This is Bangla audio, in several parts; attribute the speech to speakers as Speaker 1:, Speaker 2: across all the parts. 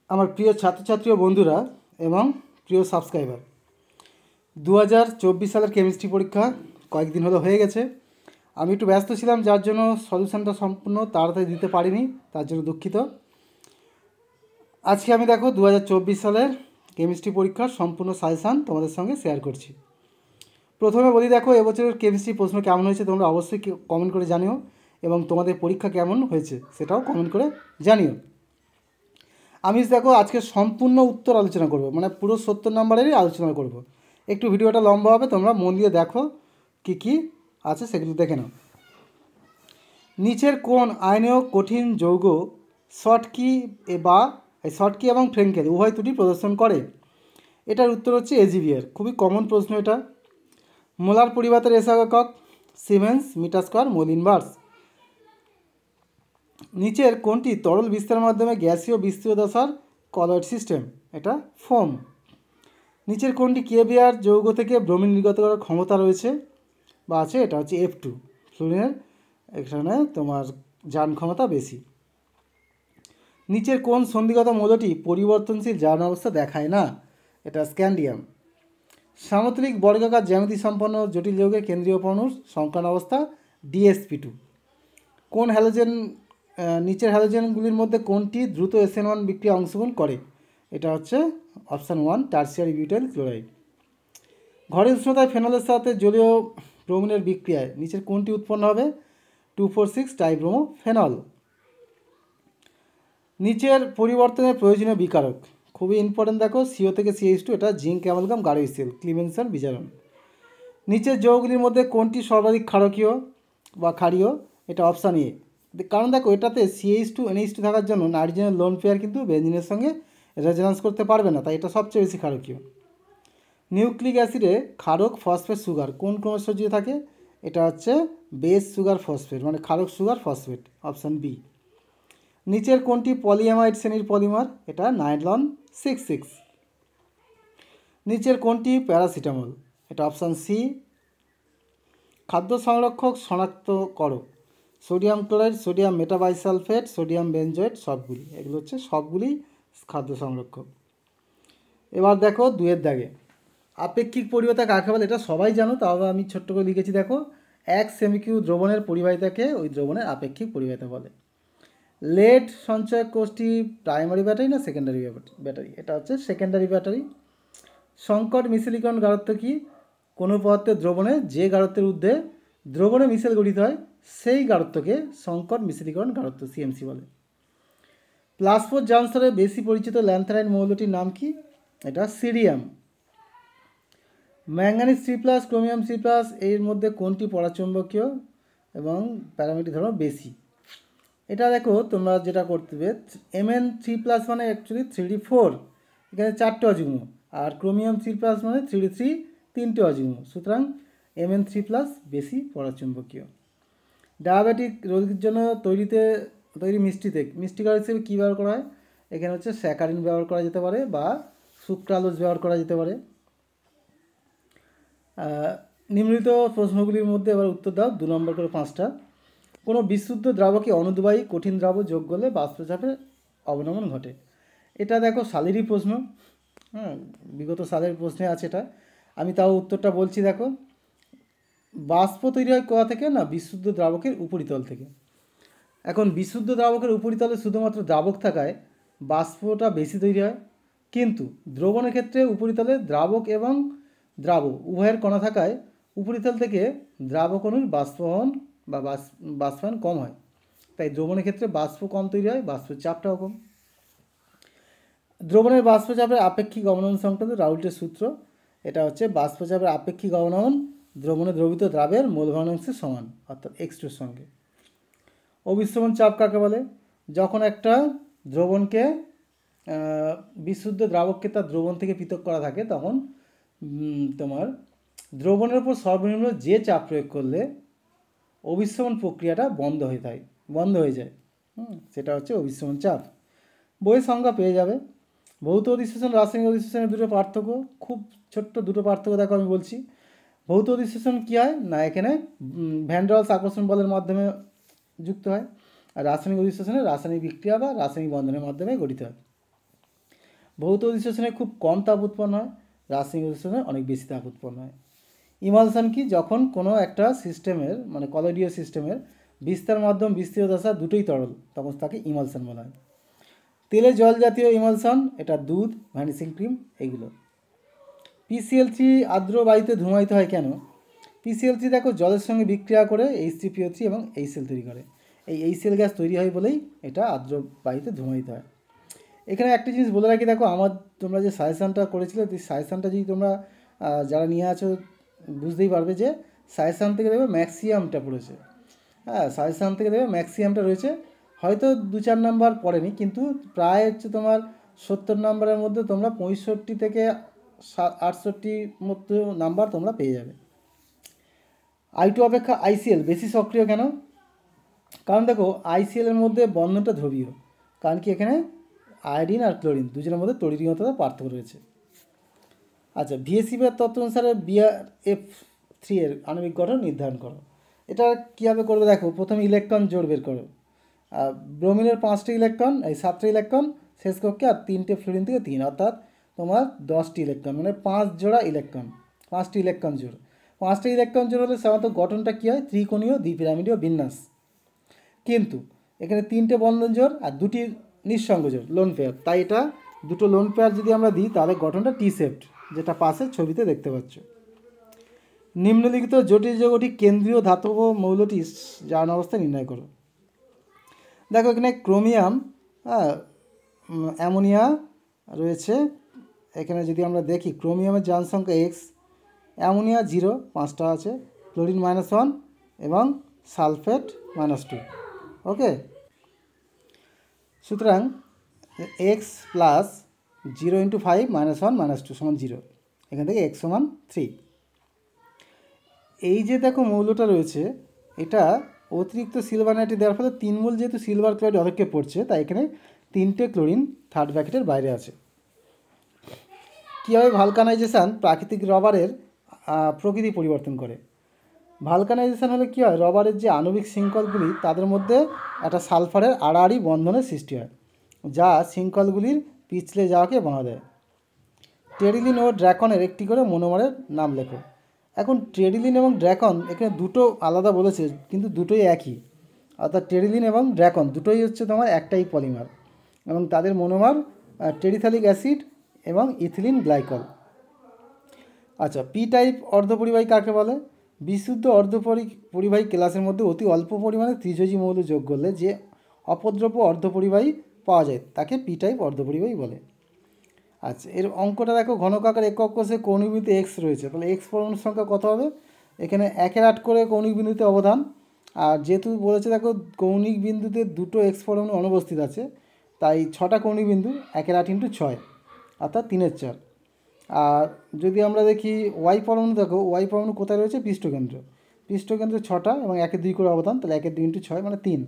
Speaker 1: আমার প্রিয় ছাত্রছাত্রী ও বন্ধুরা এবং প্রিয় সাবস্ক্রাইবার, 2024 সালের কেমিস্ট্রি পরীক্ষা কয়েকদিন হলো হয়ে গেছে। আমি একটু ব্যস্ত ছিলাম, যার জন্য সলিউশনটা সম্পূর্ণ তাড়াতাড়ি দিতে পারিনি, তার জন্য দুঃখিত। আজকে আমি দেখো 2024 সালের কেমিস্ট্রি পরীক্ষার সম্পূর্ণ সাজেশান তোমাদের সঙ্গে শেয়ার করছি। প্রথমে বলি, দেখো এবছরের কেমিস্ট্রি প্রশ্ন কেমন হয়েছে তোমরা অবশ্যই কমেন্ট করে জানিও, এবং তোমাদের পরীক্ষা কেমন হয়েছে সেটাও কমেন্ট করে জানিও। আমি দেখো আজকে সম্পূর্ণ উত্তর আলোচনা করব, মানে পুরো 70 নম্বরেরই আলোচনা করব। একটু ভিডিওটা লম্বা হবে, তোমরা মন দিয়ে দেখো কি কি আছে সেগুলো দেখে নাও। নিচের কোন আয়নীয় কঠিন যৌগ শর্টকি বা শর্টকি এবং ফ্রেঙ্কেল উভয় ত্রুটি প্রদর্শন করে? এটার উত্তর হচ্ছে এজিভিয়ার। খুবই কমন প্রশ্ন এটা। মোলার পরিবাতের এসআই একক siemens metre square mole inverse. নিচের কোনটি তরল বিস্তারের মাধ্যমে গ্যাসীয় বিস্তৃত দশার কলয়েড সিস্টেম? এটা ফোম। নিচের কোনটি কেভিআর যৌগ থেকে ব্রোমিন নির্গত করার ক্ষমতা রয়েছে বা আছে? এটা হচ্ছে F2। ফ্লুরিনের এখানে তোমার যান ক্ষমতা বেশি। নিচের কোন সন্ধিগত মৌলটি পরিবর্তনশীল জারণ অবস্থা দেখায় না? এটা স্ক্যান্ডিয়াম। সামুদ্রিক বর্গাকার জ্যামিতি সম্পন্ন জটিল যৌগের কেন্দ্রীয় পরমাণুর সংকরণ অবস্থা DsP2। কোন হ্যালোজেন নিচের হ্যালোজেনগুলির মধ্যে কোনটি দ্রুত SN1 বিক্রিয়া অংশগ্রহণ করে? এটা হচ্ছে অপশান 1 টার্সিয়ারি বিউটাইল ক্লোরাইড। ঘরের উষ্ণতায় ফেনলের সাথে জলীয় ব্রোমিনের বিক্রিয়ায় নিচের কোনটি উৎপন্ন হবে? 2,4,6 ডাইব্রোমো ফেনল। নিচের পরিবর্তনের প্রয়োজনীয় বিকারক খুবই ইম্পর্টেন্ট, দেখো CO থেকে CH2, এটা জিঙ্ক অ্যামালগাম গাঢ় ক্লিমেনসন বিজারণ। নিচের যৌগগুলির মধ্যে কোনটি সর্বাধিক ক্ষারকীয় বা ক্ষারীয়? এটা অপশান এ। কারণ দেখো এটাতে CH2 NH2 থাকার জন্য নাইট্রোজেনের লোন পেয়ার কিন্তু বেঞ্জিনের সঙ্গে রেজোন্যান্স করতে পারবে না, তাই এটা সবচেয়ে বেশি ক্ষারকীয়। নিউক্লিক অ্যাসিডে ক্ষারক ফসফেট সুগার কোন ক্রমে সজ্জিত থাকে? এটা হচ্ছে বেস সুগার ফসফেট, মানে ক্ষারক সুগার ফসফেট, অপশান বি। নিচের কোনটি পলিঅ্যামাইড শ্রেণীর পলিমার? এটা নাইলন 6,6। নিচের কোনটি প্যারাসিটামল? এটা অপশান সি। খাদ্য সংরক্ষক শনাক্ত করো। Sodium chloride, sodium metabisulphite, sodium benzoate, সবগুলি। এগুলো হচ্ছে সবগুলি খাদ্য সংরক্ষক। এবার দেখো 2-এর দাগে আপেক্ষিক পরিবাহিতা কাকে বলে? এটা সবাই জানো, তাও আমি ছোট্ট করে লিখেছি দেখো। এক সেমিকিউ দ্রবণের পরিবাহিতাকে ওই দ্রবণের আপেক্ষিক পরিবাহিতা বলে। লেড সঞ্চয় কোষটি প্রাইমারি ব্যাটারি না সেকেন্ডারি ব্যাটারি? এটা হচ্ছে সেকেন্ডারি ব্যাটারি। সংকট মিশ্রীকরণ গাঢ়ত্ব কি? কোনো পদার্থের দ্রবণে যে গাঢ়ত্বের ঊর্ধ্বে দ্রবণে মিশেল গঠিত হয় সেই গাঢ়ত্বকে সংকট মিশ্রীকরণ গাঢ়ত্ব CMC বলে। প্লাসফোর জামস্তরে বেশি পরিচিত ল্যান্থারাইন মৌলটির নাম কি? এটা cerium. Manganese C+, chromium C+, এর মধ্যে কোনটি পরাচুম্বকীয় এবং প্যারামেট্রিক ধর্ম বেশি? এটা দেখো তোমরা যেটা করতে হবে, Mn3+ মানে অ্যাকচুয়ালি 3d4, এখানে 4টে অযুগ্ম, আর ক্রোমিয়াম C+ মানে 3d3, 3টে অযুগ্ম, সুতরাং Mn3+ বেশি পরাচুম্বকীয়। ডায়াবেটিক রোগীর জন্য তৈরি মিষ্টিকর হিসেবে কী ব্যবহার করা হয়? এখানে হচ্ছে স্যাকারিন ব্যবহার করা যেতে পারে বা সুক্রালোজ ব্যবহার করা যেতে পারে। নিম্নলিখিত প্রশ্নগুলির মধ্যে এবার উত্তর দাও, 2 নম্বর করে 5টা। কোনো বিশুদ্ধ দ্রাবকে অনুদ্বায়ী কঠিন দ্রাবক যোগ করলে বাষ্পচাপের অবনমন ঘটে? এটা দেখো সালেরই প্রশ্ন, বিগত সালের প্রশ্নে আছে এটা। আমি তাও উত্তরটা বলছি, দেখো বাষ্প তৈরি হয় কোথা থেকে? না, বিশুদ্ধ দ্রাবকের উপরিতল থেকে। এখন বিশুদ্ধ দ্রাবকের উপরিতলে শুধুমাত্র দ্রাবক থাকায় বাষ্পটা বেশি তৈরি হয়, কিন্তু দ্রবণের ক্ষেত্রে উপরিতলে দ্রাবক এবং দ্রাব উভয়ের কণা থাকায় উপরিতল থেকে দ্রাবক অণুর বাষ্পবহন বা বাষ্পায়ন কম হয়, তাই দ্রবণের ক্ষেত্রে বাষ্প কম তৈরি হয়, বাষ্পের চাপটাও কম। দ্রবণের বাষ্পচাপের আপেক্ষিক অবনমন সংক্রান্ত রাউল্টের সূত্র, এটা হচ্ছে বাষ্পচাপের আপেক্ষিক অবনমন দ্রবণে দ্রবীত দ্রাবের মোল ভগ্নাংশের সমান, অর্থাৎ X2-র সঙ্গে। অবিশ্রবণ চাপ কাকে বলে? যখন একটা দ্রবণকে বিশুদ্ধ দ্রাবককে তার দ্রবণ থেকে পৃথক করা থাকে, তখন তোমার দ্রবণের উপর সর্বনিম্ন যে চাপ প্রয়োগ করলে অবিশ্রবণ প্রক্রিয়াটা বন্ধ হয়ে যায়, সেটা হচ্ছে অবিশ্রবণ চাপ। বইয়ের সংজ্ঞা পেয়ে যাবে। ভৌত অধিশোষণ, রাসায়নিক অধিশোষণের দুটো পার্থক্য, খুব ছোট্ট দুটো পার্থক্য দেখো আমি বলছি। ভৌত অধিশোষণ কী হয় না, এখানে ভ্যান ডের ওয়ালস আকর্ষণ বলের মাধ্যমে যুক্ত হয়, আর রাসায়নিক অধিশোষণে রাসায়নিক বিক্রিয়া বা রাসায়নিক বন্ধনের মাধ্যমে গঠিত হয়। ভৌত অধিশোষণে খুব কম তাপ উৎপন্ন হয়, রাসায়নিক অধিশোষণে অনেক বেশি তাপ উৎপন্ন হয়। ইমালশন কি? যখন কোনো একটা সিস্টেমের মানে কলয়েডীয় সিস্টেমের বিস্তার মাধ্যম বিস্তৃত দশা দুটোই তরল, তখন তাকে ইমালশন বলা হয়। তেলে জল জাতীয় ইমালশন, এটা দুধ, ভ্যানিশিং ক্রিম, এইগুলো। PCl3 আর্দ্র বায়ুতে ধূমায়িত হয় কেন? PCl3 দেখো জলের সঙ্গে বিক্রিয়া করে H3PO3 এবং HCl তৈরি করে। এই HCl গ্যাস তৈরি হয় বলেই এটা আর্দ্র বায়ুতে ধূমায়িত হয়। এখানে একটা জিনিস বলে রাখি, দেখো তোমরা যে সাজেশানটা করেছিলে, সেই সাজেশানটা যদি তোমরা যারা নিয়ে আছো বুঝতেই পারবে যে সাজেশান থেকে দেখবে ম্যাক্সিমামটা পড়েছে। হ্যাঁ, সাজেশান থেকে দেখবে ম্যাক্সিমামটা রয়েছে, হয়তো 2-4 নাম্বার পড়েনি, কিন্তু প্রায় হচ্ছে তোমার 70 নাম্বারের মধ্যে তোমরা 65 থেকে 68 মতো নাম্বার তোমরা পেয়ে যাবে। I2 অপেক্ষা ICl বেশি সক্রিয় কেন? কারণ দেখো ICl এর মধ্যে বন্ধনটা ধ্রুবীয়, কারণ কি এখানে আয়োডিন আর ক্লোরিন দুজনের মধ্যে তড়িৎগততা পার্থক্য রয়েছে। আচ্ছা, ভিএসিপি-এর তত্ত্ব অনুসারে BrF3 এর আণবিক গঠন নির্ধারণ করো। এটা কীভাবে করবে দেখো, প্রথমে ইলেকট্রন জোড় বের করো। ব্রোমিনের 5টি ইলেকট্রন, এই 7টি ইলেকট্রন শেষ কক্ষে, আর 3টে ফ্লোরিন থেকে 3, অর্থাৎ তোমার 10টি ইলেকট্রন, মানে 5 জোড়া ইলেকট্রন, 5টি ইলেকট্রন জোড়। 5টি ইলেকট্রন জোড় হলে সাধারণত গঠনটা কী হয়? ত্রিকোণীয় দ্বিপিরামিডীয় বিন্যাস। কিন্তু এখানে 3টে বন্ধন জোড় আর 2টি নিঃসঙ্গ জোড়, লোন পেয়ার, তাই এটা দুটো লোন পেয়ার যদি আমরা দিই তাহলে গঠনটা টি শেপড, যেটা পাশের ছবিতে দেখতে পাচ্ছ। নিম্নলিখিত জটিল যৌগটি কেন্দ্রীয় ধাতব মৌলটি জারণ অবস্থায় নির্ণয় করো। দেখো এখানে ক্রোমিয়াম, অ্যামোনিয়া রয়েছে। এখানে যদি আমরা দেখি ক্রোমিয়ামের জারণ সংখ্যা X, অ্যামোনিয়া 0, 5টা আছে, ক্লোরিন -1 এবং সালফেট -2। ওকে, সুতরাং X প্লাস 0 × 5 -1 -2 = 0, এখান থেকে X = 3। এই যে দেখো মৌলটা রয়েছে, এটা অতিরিক্ত সিলভার নাইট্রেট দেওয়ার ফলে 3 মোল যেহেতু সিলভার ক্লোরাইড অধক্ষেপ পড়ছে, তাই এখানে 3টে ক্লোরিন থার্ড ব্র্যাকেটের বাইরে আছে। কীভাবে ভালকানাইজেশান প্রাকৃতিক রবারের প্রকৃতি পরিবর্তন করে? ভালকানাইজেশান হলে কী হয়, রবারের যে আণবিক শৃঙ্খলগুলি তাদের মধ্যে একটা সালফারের আড়াআড়ি বন্ধনের সৃষ্টি হয়, যা শৃঙ্খলগুলির পিছলে যাওয়াকে বাধা দেয়। টেরিলিন ও ড্র্যাকনের একটি করে মনোমারের নাম লেখো। এখন টেরিলিন এবং ড্র্যাকন এখানে দুটো আলাদা বলেছে, কিন্তু দুটোই একই, অর্থাৎ টেরিলিন এবং ড্র্যাকন দুটোই হচ্ছে তোমার একটাই পলিমার, এবং তাদের মনোমার টেরিথালিক অ্যাসিড এবং ইথিলিন গ্লাইকল। আচ্ছা, পি টাইপ অর্ধপরিবাহী কাকে বলে? বিশুদ্ধ অর্ধপরিবাহী ক্লাসের মধ্যে অতি অল্প পরিমাণে ত্রিযোজী মৌল যোগ করলে যে অপদ্রব্য অর্ধপরিবাহী পাওয়া যায় তাকে পি টাইপ অর্ধপরিবাহী বলে। আচ্ছা, এর অঙ্কটা দেখো, ঘনক আকার একক কোষে কৌণিক বিন্দুতে X রয়েছে, তাহলে X পরমাণুর সংখ্যা কত হবে? এখানে 1/8 করে কৌণিক বিন্দুতে অবদান, আর যেহেতু বলেছে দেখো কৌণিক বিন্দুতে 2টো X পরমাণু অনুপস্থিত আছে, তাই 6টা কৌণিক বিন্দু 1/8 × 6, অর্থাৎ 3/4। আর যদি আমরা দেখি Y পরমাণু, দেখো Y পরমাণু কোথায় রয়েছে? পৃষ্ঠকেন্দ্র, 6টা এবং 1/2 করে অবদান, তাহলে 1/2 × 6 মানে 3।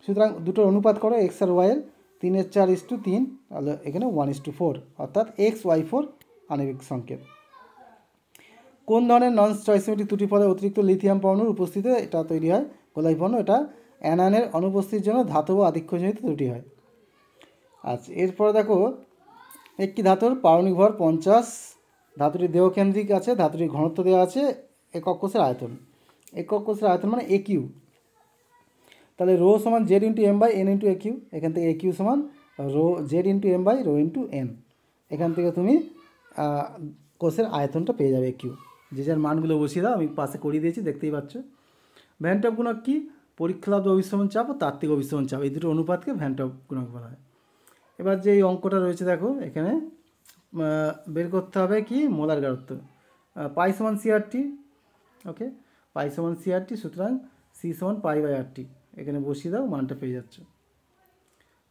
Speaker 1: সুতরাং দুটোর অনুপাত করো X আর Y এর, 3/4:3, তাহলে এখানে 1:4, অর্থাৎ XY4 আণবিক সংকেত। কোন ধরনের নন স্টয়সিমেট্রিক ত্রুটি ফলে অতিরিক্ত লিথিয়াম পরমাণুর উপস্থিতিতে এটা তৈরি হয় গোলাপীবর্ণ? এটা অ্যানায়নের অনুপস্থিতির জন্য ধাতব আধিক্যজনিত ত্রুটি হয়। আচ্ছা, এরপরে দেখো একটি ধাতুর পারমাণবিক ভর 50, ধাতুটির দেহকেন্দ্রিক আছে, ধাতুটির ঘনত্ব দেওয়া আছে, একক কোষের আয়তন। একক কোষের আয়তন মানে AQ, তাহলে ρ = Z × M/N × AQ, এখান থেকে AQ = Z × M/ρ × N, এখান থেকে তুমি কোষের আয়তনটা পেয়ে যাবে AQ। যে যার মানগুলো বসিয়ে দাও, আমি পাশে করিয়ে দিয়েছি, দেখতেই পাচ্ছ। ভ্যান টপ গুণক কি? পরীক্ষালব্ধ অভিস্রবণ চাপ ও তাত্ত্বিক অভিস্রবণ চাপ, এই দুটো অনুপাতকে ভ্যান টপ গুণক বলা হয়। এবার যে এই অঙ্কটা রয়েছে দেখো, এখানে বের করতে হবে কি? মোলার গাঢ়ত্ব। পাই = CRT, ওকে, পাই = CRT, সুতরাং C = π/RT, এখানে বসিয়ে দাও, মানটা পেয়ে যাচ্ছ।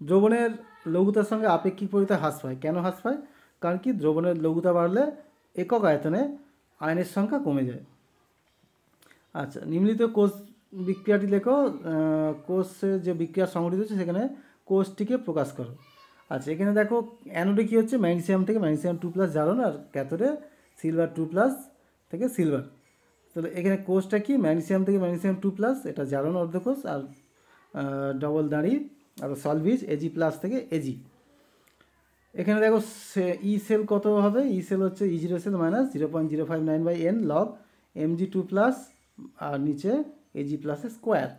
Speaker 1: দ্রবণের লঘুতার সঙ্গে আপেক্ষিক প্রবণতা হ্রাস পায়। কেন হ্রাস পায়? কারণ কি দ্রবণের লঘুতা বাড়লে একক আয়তনে আয়নের সংখ্যা কমে যায়। আচ্ছা, নিম্নলিখিত কোষ বিক্রিয়াটি লেখো। কোষের যে বিক্রিয়া সংঘটিত হচ্ছে সেখানে কোষটিকে প্রকাশ করো। আচ্ছা, এখানে দেখো অ্যানোডে কী হচ্ছে? ম্যাগনেসিয়াম থেকে ম্যাগনেসিয়াম 2+ জারণ, আর ক্যাথোডে সিলভার 2+ থেকে সিলভার। তাহলে এখানে কোষটা কি? ম্যাগনেসিয়াম থেকে ম্যাগনেসিয়াম 2+, এটা জারণ অর্ধকোষ, আর ডবল দাঁড়ি আর সলভিজ Ag+ থেকে Ag। এখানে দেখো ই সেল কত হবে, ই সেল হচ্ছে E zero cell minus 0.059/n log mg2+, আর নিচে এজি প্লাসের স্কোয়ার।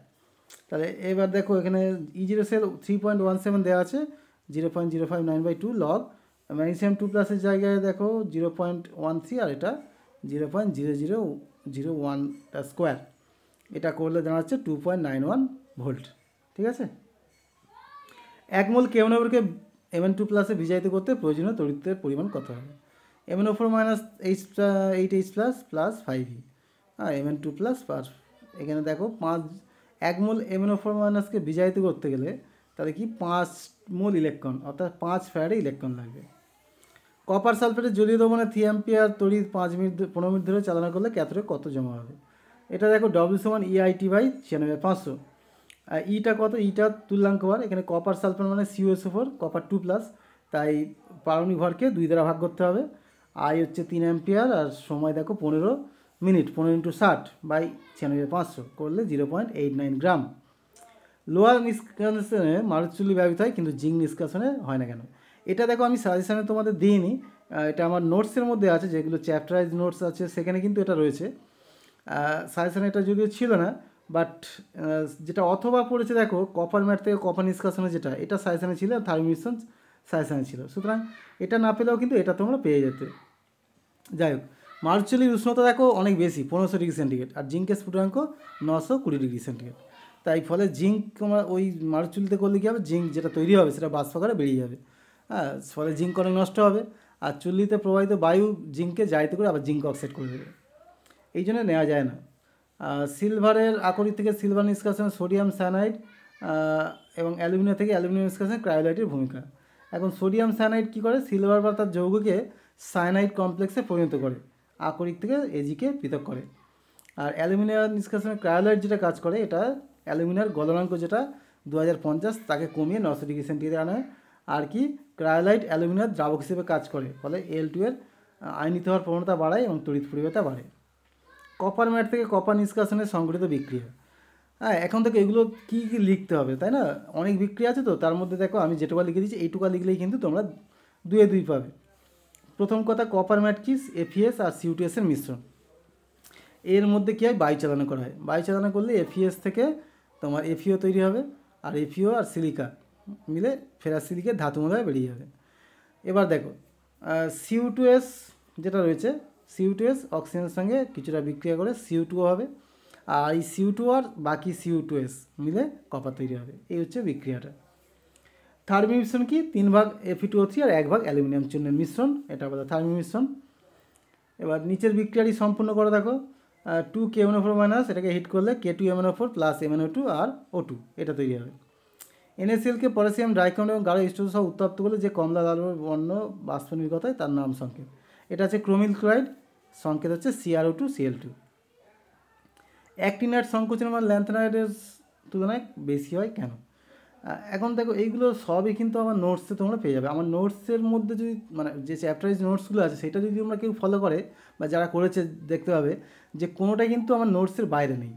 Speaker 1: তাহলে এবার দেখো এখানে ই জিরো সেল 3.17 দেওয়া আছে, 0.059/2 লগ ম্যাগনেসিয়াম 2+এর জায়গায় দেখো 0.13, আর এটা 0.0001 স্কোয়ার। এটা করলে দাঁড়াচ্ছে 2.91 ভোল্ট। ঠিক আছে। 1 মোল KNO4 Mn2+ বিজায়িত করতে প্রয়োজনীয় তড়িতের পরিমাণ কত হবে? MnO4 minus 8H plus 5E, হ্যাঁ Mn2+ পার। এখানে দেখো 1 মোল MnO4 মাইনাসকে বিজায়িত করতে গেলে তাহলে কি 5 মোল ইলেকট্রন অর্থাৎ 5 ফ্যারাডে ইলেকট্রন লাগবে। কপার সালফেটের জলীয় দ্রবণে 3 অ্যাম্পিয়ার তড়িৎ 15 মিনিট ধরে চালনা করলে ক্যাথোডে কত জমা হবে? এটা দেখো W সমান EIT/96500। ইটা কত? ইটা তুল্যাঙ্ক ভর। এখানে কপার সালফেট মানে CuSO4, কপার 2+, তাই পারমাণবিক ভরকে 2 দ্বারা ভাগ করতে হবে। আই হচ্ছে 3 অ্যাম্পিয়ার, আর সময় দেখো 15 মিনিট, 15 × 60/96500 করলে 0.89 গ্রাম। লোহার নিষ্কাশনে মারুচুল্লি ব্যবহৃত হয় কিন্তু জিঙ্ক নিষ্কাশনে হয় না কেন? এটা দেখো আমি সাজেশানে তোমাদের দিইনি, এটা আমার নোটসের মধ্যে আছে, যেগুলো চ্যাপ্টারাইজ নোটস আছে সেখানে কিন্তু এটা রয়েছে। সাজেশানে এটা যদিও ছিল না, বাট যেটা অথবা পড়েছে দেখো কপার ম্যাট থেকে কপার নিষ্কাশনে, যেটা এটা সাজেশানে ছিল, থার্মিশন সাজেশানে ছিল। সুতরাং এটা না পেলেও কিন্তু এটা তোমরা পেয়ে যেতে। যাই হোক, মারুচুল্লির উষ্ণতা দেখো অনেক বেশি, 1500 ডিগ্রি সেন্টিগ্রেড, আর জিঙ্কের স্ফুটনাঙ্ক 920 ডিগ্রি সেন্টিগ্রেড। তাই ফলে জিঙ্ক তোমার ওই মারুচুল্লিতে করলে কী হবে, জিঙ্ক যেটা তৈরি হবে সেটা বাষ্পাকারে বেরিয়ে যাবে, হ্যাঁ, ফলে জিঙ্ক অনেক নষ্ট হবে। আর চুল্লিতে প্রবাহিত বায়ু জিঙ্ককে জারিত করে আবার জিঙ্ক অক্সাইড করে দেবে, এই জন্য নেওয়া যায় না। সিলভারের আকরিক থেকে সিলভার নিষ্কাশনে সোডিয়াম সায়ানাইড, এবং অ্যালুমিনিয়াম থেকে অ্যালুমিনিয়াম নিষ্কাশনে ক্রায়োলাইটের ভূমিকা। এখন সোডিয়াম সায়ানাইড কী করে, সিলভার বা তার যৌগকে সায়ানাইড কমপ্লেক্সে পরিণত করে, আকরিক থেকে এজিকে পৃথক করে। আর অ্যালুমিনিয়াম নিষ্কাশনে ক্রায়োলাইট যেটা কাজ করে, এটা অ্যালুমিনিয়ার গলনাঙ্ক যেটা 2050 তাকে কমিয়ে 900 ডিগ্রি সেন্টিগ্রেড আনে। আর কি ক্রায়োলাইট অ্যালুমিনিয়ার দ্রাবক হিসেবে কাজ করে, ফলে Al2 এর আয়নিত হওয়ার প্রবণতা বাড়ায় এবং তড়িৎ পরিবাহিতা বাড়ে। কপার ম্যাট থেকে কপার নিষ্কাশনের সংঘটিত বিক্রিয়া। হ্যাঁ, এখন থেকে এগুলো কী কী লিখতে হবে, তাই না? অনেক বিক্রিয়া আছে তো, তার মধ্যে দেখো আমি যেটুকু লিখে দিচ্ছি, এইটুকু লিখলেই কিন্তু তোমরা 2 পাবে। প্রথম কথা, কপার ম্যাট কি? FeS আর CO2S এর মিশ্রণ। এর মধ্যে কী হয়, বায়ু চালনা করা হয়। বায়ু চালনা করলে FeS থেকে তোমার FeO তৈরি হবে, আর FeO আর সিলিকা মিলে ফেরাসিলিকের ধাতু মধ্যে বেরিয়ে যাবে। এবার দেখো CO2S যেটা রয়েছে, CO2S অক্সিজেনের সঙ্গে কিছুটা বিক্রিয়া করে CO2 হবে, আর এই CO2 আর বাকি CO2S মিলে কপার তৈরি হবে। এই হচ্ছে বিক্রিয়াটা। থার্মি মিশ্রণ কি? 3 ভাগ Fe2O3 আর 1 ভাগ অ্যালুমিনিয়াম চূর্ণের মিশ্রণ, এটা বলে থার্মি মিশ্রণ। এবার নিচের বিক্রিয়াটি সম্পূর্ণ করে দেখো, 2 KNO4 মাইনাস, এটাকে হিট করলে K2MnO4 প্লাস MnO2 আর O2 এটা তৈরি হবে। NaCl-কে পটাশিয়াম ডাইকার্বনেট এবং গাঢ় স্টোজ সহ উত্তপ্ত করলে যে কমলা লাল বর্ণ বাষ্প নির্গত হয় তার নাম সংকেত। এটা হচ্ছে ক্রোমিল ক্লোরাইড, সংকেত হচ্ছে CrO2Cl2। অ্যাক্টিনাইড সংকোচনের মান ল্যান্থানাইডের তুলনায় বেশি হয় কেন? এখন দেখো এইগুলো সবই কিন্তু আমার নোটসে তোমরা পেয়ে যাবে। আমার নোটসের মধ্যে যদি মানে যে চ্যাপ্টারাইজ নোটসগুলো আছে সেটা যদি তোমরা কেউ ফলো করে বা যারা করেছে দেখতে পাবে যে কোনোটাই কিন্তু আমার নোটসের বাইরে নেই।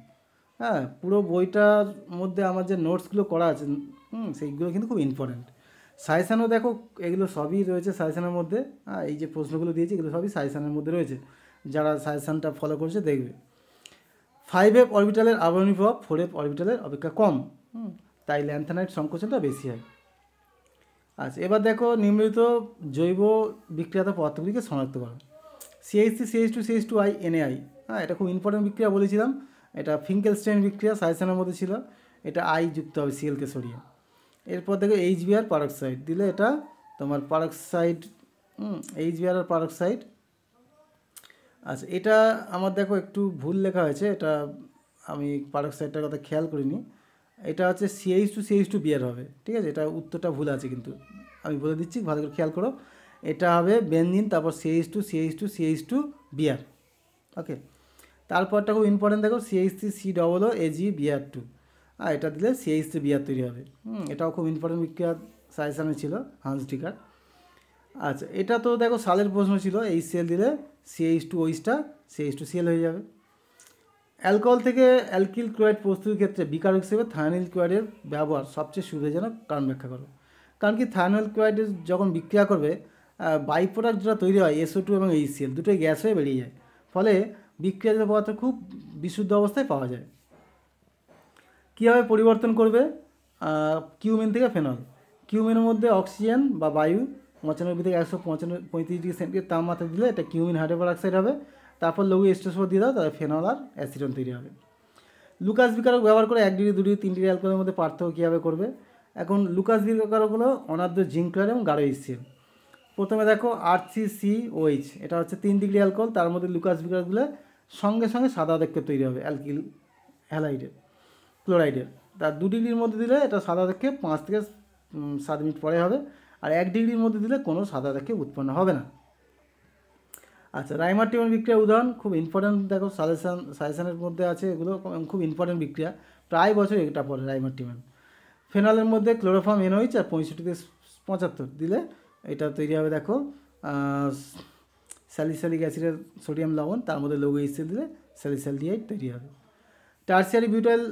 Speaker 1: হ্যাঁ, পুরো বইটার মধ্যে আমার যে নোটসগুলো করা আছে সেইগুলো কিন্তু খুব ইম্পর্ট্যান্ট। সাজেশানও দেখো এগুলো সবই রয়েছে সাজেশানের মধ্যে। হ্যাঁ, এই যে প্রশ্নগুলো দিয়েছি এগুলো সবই সাজেশানের মধ্যে রয়েছে, যারা সাজেশানটা ফলো করছে দেখবে। 5f অরবিটালের আবরণী প্রভাব 4f অরবিটালের অপেক্ষা কম, তাই ল্যান্থানাইড সংকোচনটা বেশি হয়। আচ্ছা, এবার দেখো নিম্নলিখিত জৈব বিক্রিয়াত পদার্থগুলিকে শনাক্ত করো। CH3 CH2 CH2I NaI, হ্যাঁ, এটা খুব ইম্পর্টেন্ট বিক্রিয়া বলেছিলাম। এটা ফিঙ্কেলস্টাইন বিক্রিয়া সাজেশনের মধ্যে ছিল, এটা I যুক্ত হবে Cl-কে সরিয়ে। এরপর দেখো HBr পারক্সাইড দিলে এটা তোমার পারক্সাইড, HBr আর পারক্সাইড। আচ্ছা, এটা আমার দেখো একটু ভুল লেখা হয়েছে, এটা আমি পারক্সাইডটার কথা খেয়াল করিনি। এটা হচ্ছে CH2 CH2Br হবে, ঠিক আছে? এটা উত্তরটা ভুল আছে কিন্তু আমি বলে দিচ্ছি, ভালো করে খেয়াল করো। এটা হবে বেনজিন, তারপর CH2 CH2 CH2Br, ওকে। তারপরটা খুব ইম্পর্টেন্ট দেখো, CH3COO AgBr2, আর এটা দিলে CH3Br তৈরি হবে। এটাও খুব ইম্পর্টেন্ট বিক্রিয়া সাজেশনে ছিল, হান্সডিকার। আচ্ছা, এটা তো দেখো সালের প্রশ্ন ছিল, HCl দিলে CH2OH CH2Cl হয়ে যাবে। অ্যালকোহল থেকে অ্যালকিল ক্লোরাইড প্রস্তুতির ক্ষেত্রে বিকারক হিসেবে থায়ানিল ক্লোরাইডের ব্যবহার সবচেয়ে সুবিধাজনক কারণ ব্যাখ্যা করো। কারণ কি থার্মাল ক্লোরাইড যখন বিক্রিয়া করবে বাই প্রোডাক্ট যেটা তৈরি হয় SO2 এবং HCl দুটোই গ্যাস হয়ে বেরিয়ে যায়, ফলে বিক্রিয়াজাত পদার্থ খুব বিশুদ্ধ অবস্থায় পাওয়া যায়। কীভাবে পরিবর্তন করবে কিউমিন থেকে ফেনল? কিউমিনের মধ্যে অক্সিজেন বা বায়ু 95 থেকে 135 ডিগ্রি সেন্টিগ্রেড তাপমাত্রা দিলে এটা কিউমিন হাইড্রোপার অক্সাইড হবে। তারপর লঘু H2SO দিয়ে দাও, তাহলে ফেনল আর অ্যাসিটন তৈরি হবে। লুকাস বিকারক ব্যবহার করে 1 ডিগ্রি 2 ডিগ্রি 3 ডিগ্রি অ্যালকোহলের মধ্যে পার্থক্য কীভাবে করবে? এখন লুকাস বিকারক হলো অনাদ্র জিঙ্ক ক্লোরাইড এবং গাঢ় HCl। প্রথমে দেখো RCCOH, এটা হচ্ছে 3 ডিগ্রি অ্যালকোহল, তার মধ্যে লুকাস বিকারকগুলো সঙ্গে সঙ্গে সাদা দেখতে তৈরি হবে অ্যালকিল হ্যালাইডের ক্লোরাইডের। তার 2 ডিগ্রির মধ্যে দিলে এটা সাদা দেখে 5 থেকে 7 মিনিট পরে হবে, আর 1 ডিগ্রির মধ্যে দিলে কোনো সাদা দেখে উৎপন্ন হবে না। আচ্ছা, রাইমার টিমের বিক্রিয়া উদাহরণ খুব ইম্পর্টেন্ট, দেখো সাজেশনের মধ্যে আছে, এগুলো খুব ইম্পর্টেন্ট বিক্রিয়া, প্রায় বছর এটা পড়ে রাইমার টিমের। ফেনলের মধ্যে ক্লোরোফর্ম NOH আর 65 থেকে 75 দিলে এটা তৈরি হবে, দেখো স্যালিসাইলিক অ্যাসিডের সোডিয়াম লবণ, তার মধ্যে লঘু HCl দিলে স্যালিসাইলডিহাইড তৈরি হবে। টার্সিয়ারি বিউটাইল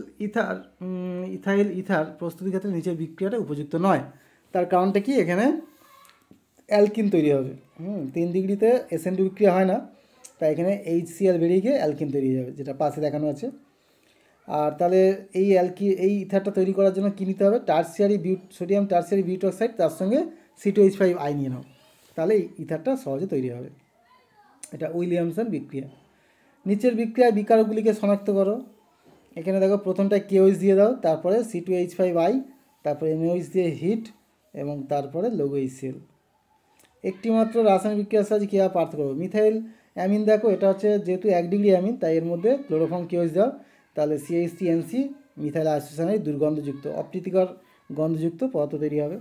Speaker 1: ইথাইল ইথার প্রস্তুতির ক্ষেত্রে নিচের বিক্রিয়াটা উপযুক্ত নয়। তার কারণটা কি? এখানে অ্যালকিন তৈরি হবে। 3 ডিগ্রিতে SN2 বিক্রিয়া হয় না, তাই এখানে HCl বেরিয়ে গিয়ে অ্যালকিন তৈরি হয়ে যাবে, যেটা পাশে দেখানো আছে। আর তাহলে এই ইথারটা তৈরি করার জন্য কী নিতে হবে? সোডিয়াম টার্সিয়ারি বিউট অক্সাইড, তার সঙ্গে C2H5 নিয়ে নাও, তাহলে এই ইথারটা সহজে তৈরি হবে। এটা উইলিয়ামসন বিক্রিয়া। নিচের বিক্রিয়ায় বিকারকগুলিকে শনাক্ত করো। এখানে দেখো প্রথমটা KOH দিয়ে দাও, তারপরে C2H5, তারপরে NOH দিয়ে হিট, এবং তারপরে লঘু HCl। একটি মাত্র রাসায়নিক বিক্রিয়ার সাহায্যে কীভাবে পার্থক্য করবো? মিথাইল অ্যামিন, দেখো এটা হচ্ছে যেহেতু 1 ডিগ্রি অ্যামিন, তাই এর মধ্যে ক্লোরোফর্ম KOH দাও, তাহলে CH3NC মিথাইল আইসোসায়ানাইড দুর্গন্ধযুক্ত অপ্রীতিকর গন্ধযুক্ত পদার্থ তৈরি হবে।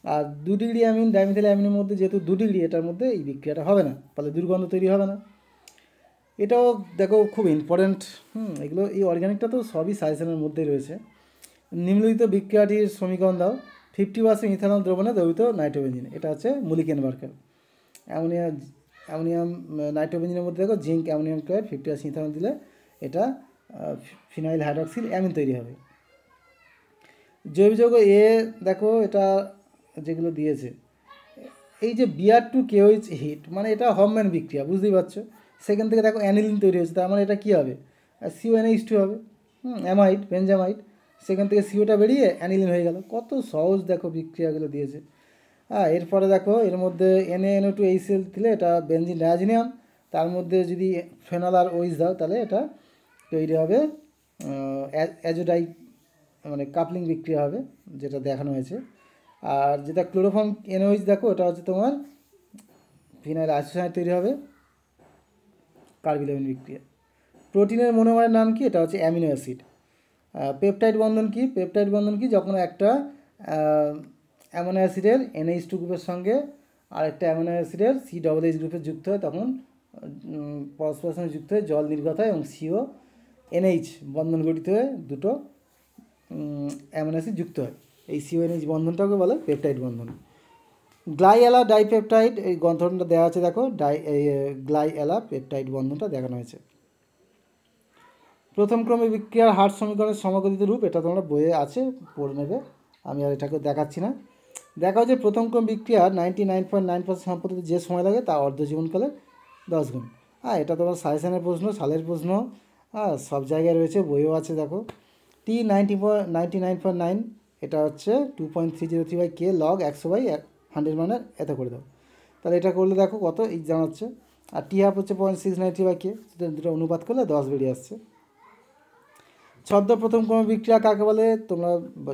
Speaker 1: আর 2 ডিগ্রি অ্যামিন ডাইমিথাইল অ্যামিনের মধ্যে যেহেতু 2 ডিগ্রি, এটার মধ্যে এই বিক্রিয়াটা হবে না, ফলে দুর্গন্ধ তৈরি হবে না। এটাও দেখো খুব ইম্পর্ট্যান্ট। এগুলো এই অর্গ্যানিকটা তো সবই সাজেশনের মধ্যেই রয়েছে। নিম্নলিখিত বিক্রিয়াটির সমীকরণ দাও। 50% ইথানল দ্রবণে দ্রবীভূত নাইট্রোবেনজিন, এটা হচ্ছে মুলিকেনবার্গার। অ্যামোনিয়াম নাইট্রোবেনজিনের মধ্যে দেখো জিঙ্ক অ্যামোনিয়াম ক্লোরাইড 50% ইথানল দিলে এটা ফিনাইল হাইড্রক্সিল অ্যামিন তৈরি হবে। জৈব যৌগ দেখো এটা যেগুলো দিয়েছে, এই যে Br2KOH হিট, মানে এটা হফম্যান বিক্রিয়া, বুঝতেই পারছো। সেখান থেকে দেখো অ্যানিলিন তৈরি হয়েছে, তার মানে এটা কী হবে? CONH2 হবে, অ্যামাইড বেঞ্জামাইড, সেখান থেকে CO বেরিয়ে অ্যানিলিন হয়ে গেল। কত সহজ দেখো বিক্রিয়াগুলো দিয়েছে। এরপরে দেখো এর মধ্যে NaNO2HCl দিলে এটা বেনজিন ডায়াজিনিয়াম, তার মধ্যে যদি ফেনল আর OH দাও, তাহলে এটা তৈরি হবে অ্যাজোডাই, মানে কাপলিং বিক্রিয়া হবে, যেটা দেখানো হয়েছে। আর যেটা ক্লোরোফর্ম NOH দেখো, ওটা হচ্ছে তোমার ফিনাইল আইসোসায়ানাইড তৈরি হবে, কার্বিল বিক্রিয়া। প্রোটিনের মনোমারের নাম কি? এটা হচ্ছে অ্যামিনো অ্যাসিড। পেপটাইড বন্ধন কি? পেপটাইড বন্ধন কি? যখন একটা অ্যামিনো অ্যাসিডের NH2 গ্রুপের সঙ্গে আর একটা অ্যামিনো অ্যাসিডের COOH গ্রুপে যুক্ত হয়, তখন পরস্পরের সঙ্গে যুক্ত হয়ে জল নির্গত হয় এবং CONH বন্ধন গঠিত হয়ে দুটো অ্যামিনো অ্যাসিড যুক্ত হয়। এই CONH বন্ধনটাকে বলে পেপটাইড বন্ধন। গ্লাইএলা ডাইপেপটাইড, এই গঠনটা দেওয়া আছে, দেখো গ্লাইএলা পেপটাইড বন্ধনটা দেখানো হয়েছে। প্রথম ক্রমে বিক্রিয়ার হার সমীকরণের সমগঠিত রূপ, এটা তোমরা বইয়ে আছে, পড়ে নেবে, আমি আর এটাকে দেখাচ্ছি না। দেখা হচ্ছে প্রথম ক্রম বিক্রিয়ার 99.9% সম্পর্কিত যে সময় লাগে তা অর্ধ জীবনকালে 10 গুণ। এটা তোমার সাজেশনের প্রশ্ন, সালের প্রশ্ন, সব জায়গায় রয়েছে, বইও আছে, দেখো। T99.9, এটা হচ্ছে 2.303/K log 100/100 মানের এত করে দাও, তাহলে এটা করলে দেখো কত এই জানাচ্ছে। আর T1/2 হচ্ছে 0.693/K, দুটো অনুপাত করলে 10 বেরিয়ে আসছে। ছদ্ম প্রথম ক্রম বিক্রিয়া কাকে বলে? তোমরা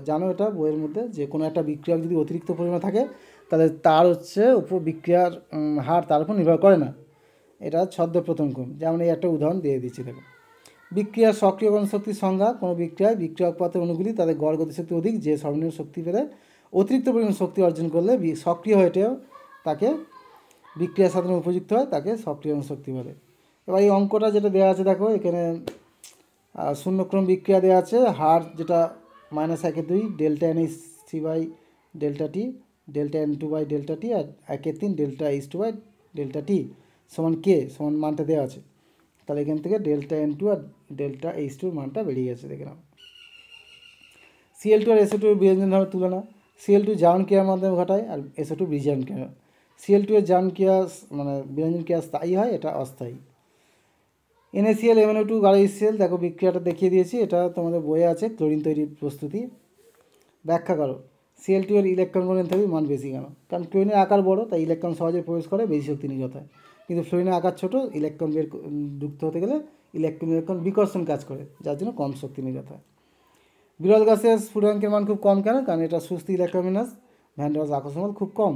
Speaker 1: জানো এটা বইয়ের মধ্যে, যে কোনো একটা বিক্রিয়া যদি অতিরিক্ত পরিমাণে থাকে, তাহলে তার উপর বিক্রিয়ার হার তার উপর নির্ভর করে না, এটা ছদ্ম প্রথম ক্রম। যেমন এই একটা উদাহরণ দিয়ে দিচ্ছি, দেখো। বিক্রিয়ার সক্রিয়করণ শক্তির সংজ্ঞা: কোনো বিক্রিয়ায় বিক্রিয়ক পথের অণুগুলি তাদের গড় গতিশক্তি অধিক, যে সর্বনিম্ন শক্তি পেলে অতিরিক্ত পরিমাণ শক্তি অর্জন করলে সক্রিয় হয়েও তাকে বিক্রিয়া সাধনের উপযুক্ত হয়, তাকে সক্রিয়করণ শক্তি বলে। এবার এই অঙ্কটা যেটা দেওয়া আছে, দেখো এখানে শূন্যক্রম বিক্রিয়া দেওয়া আছে, হার যেটা -1/2 ডেল্টা NH3/ΔT, ডেল্টা N2/ΔT, আর 1/3 ডেল্টা H2/ΔT সমান K সমান মানটা দেওয়া আছে। তাহলে এখান থেকে ডেল্টা N2 আর ডেল্টা H2 মানটা বেরিয়ে গেছে, দেখে নাও। Cl2 আর SO2 বিয়োজন ধর্মের তুলনা: Cl2 জারণ ক্রিয়ার মাধ্যমে ঘটায়, আর SO2 বিজারণ ক্রিয়া। Cl2 এর জারণ ক্রিয়া মানে বিরঞ্জন ক্রিয়া স্থায়ী হয়, এটা অস্থায়ী। NaCl MnO2 গাঢ় HCl, দেখো বিক্রিয়াটা দেখিয়ে দিয়েছি, এটা তোমাদের বইয়ে আছে, ক্লোরিন তৈরির প্রস্তুতি। ব্যাখ্যা করো Cl2 এর ইলেকট্রন গঠন এনথালপি মান বেশি কেন? কারণ ক্লোরিনের আকার বড়, তাই ইলেকট্রন সহজে প্রবেশ করে, বেশি শক্তি নির্গত হয়। কিন্তু ফ্লোরিনের আকার ছোট, ইলেকট্রন যুক্ত হতে গেলে ইলেকট্রন বিকর্ষণ কাজ করে, যার জন্য কম শক্তি নির্গত হয়। বিরল গ্যাসের স্ফুটনাঙ্কের মান খুব কম কেন? কারণ এটা সুস্থ ইলেকট্রোমিনাস, ভ্যান ডার ওয়ালস আকর্ষণ বল খুব কম।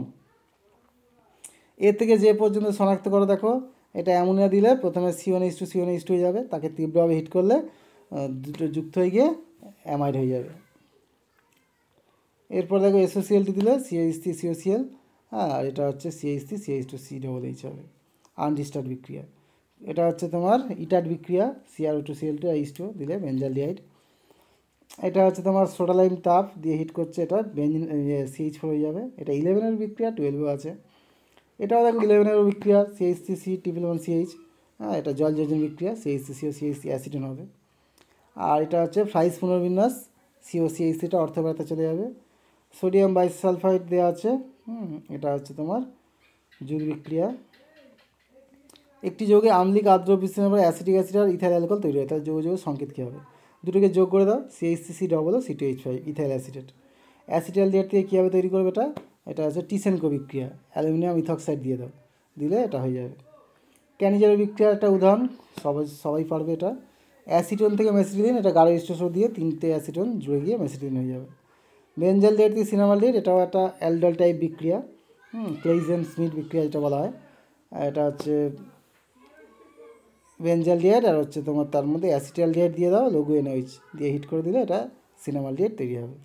Speaker 1: এর থেকে যে পর্যন্ত শনাক্ত করো, দেখো এটা অ্যামোনিয়া দিলে প্রথমে C1H2 C1H2 হয়ে যাবে, তাকে তীব্রভাবে হিট করলে দুটো যুক্ত হয়ে গিয়ে অ্যামাইড হয়ে যাবে। এরপর দেখো SOCl2 দিলে CH3 COCl, হ্যাঁ, আর এটা হচ্ছে CH3 CH2CH হবে, আনডিস্টার্ব বিক্রিয়া। এটা হচ্ছে তোমার ইটাট বিক্রিয়া, CrO2 Cl2 আর H2 দিলে বেঞ্জালডিহাইড। এটা হচ্ছে তোমার সোডা লাইম তাপ দিয়ে হিট করছে, এটা CH4 হয়ে যাবে। এটা 11-এর বিক্রিয়া, 12-এও আছে। এটাও দেখো 11-এর বিক্রিয়া, CH3C CH, হ্যাঁ, এটা জল যোজন বিক্রিয়া, CH3CO CH3 অ্যাসিডন হবে। আর এটা হচ্ছে ফ্রাইস পুনর্বিন্যাস, COCH3টা অর্থব্যবহারে চলে যাবে। সোডিয়াম বাইসালফাইড দেওয়া আছে, এটা হচ্ছে তোমার যৌগ বিক্রিয়া। একটি যৌগে আম্লিক আর্দ্র বিশ্লেষণের পরে অ্যাসিটিক অ্যাসিড আর ইথাইল অ্যালকোহল তৈরি হয়, তাহলে যৌগ সংকেত কী হবে? দুটোকে যোগ করে দাও, CH3C double C2H5 ethyl acetate. Acetaldehyde থেকে কীভাবে তৈরি করবে এটা? এটা হচ্ছে টিসেনকো বিক্রিয়া, অ্যালুমিনিয়াম ইথক্সাইড দিয়ে দাও, দিলে এটা হয়ে যাবে। ক্যানিজারের বিক্রিয়ার একটা উদাহরণ, সবাই পারবে এটা। অ্যাসিটন থেকে মেসিটিলিন, এটা গাঢ় স্টোসর দিয়ে 3টে অ্যাসিটন জুড়ে গিয়ে মেসিটিলিন হয়ে যাবে। বেঞ্জালডিহাইড থেকে সিনামালডিহাইড, এটাও একটা অ্যালডল টাইপ বিক্রিয়া, ক্লেইজেন স্মিথ বিক্রিয়া যেটা বলা হয়। এটা হচ্ছে বেঞ্জালডিহাইড, আর হচ্ছে তোমার তার মধ্যে অ্যাসিটালডিহাইড দিয়ে দাও, লঘু NaOH দিয়ে হিট করে দিলে এটা সিনামালডিহাইড তৈরি হবে।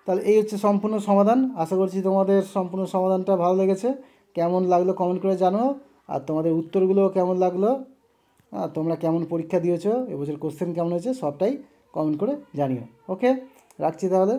Speaker 1: তাহলে এই হচ্ছে সম্পূর্ণ সমাধান। আশা করছি তোমাদের সম্পূর্ণ সমাধানটা ভালো লেগেছে। কেমন লাগলো কমেন্ট করে জানাও, আর তোমাদের উত্তরগুলো কেমন লাগলো, তোমরা কেমন পরীক্ষা দিয়েছো, এবছর কোশ্চেন কেমন হয়েছে, সবটাই কমেন্ট করে জানিও। ওকে, রাখছি তাহলে।